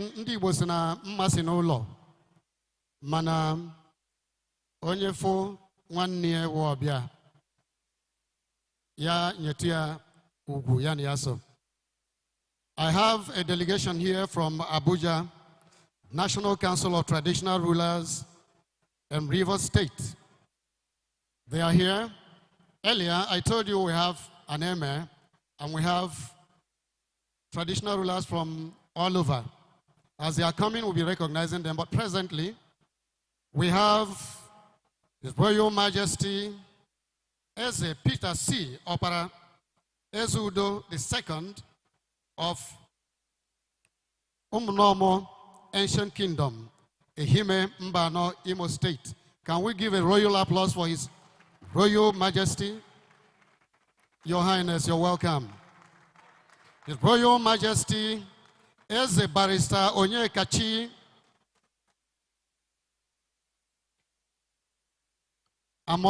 Ndị Igbo sị na mmasị n'ụlọ mana onye fụ nwanne ya wụ ọbịa ya nyetu ya ugwu ya na ya so. I have a delegation here from Abuja, National Council of Traditional Rulers and Rivers State. They are here. Earlier, I told you we have an emir and we have traditional rulers from all over. As they are coming, we'll be recognizing them. But presently, we have His Royal Majesty Eze Peter C. Opara Ezudo II of Umnomo Ancient Kingdom, Ehime Mbano, Imo State. Can we give a royal applause for His Royal Majesty? Your Highness, you're welcome. His Royal Majesty Eze Barrister Onyekachi Amo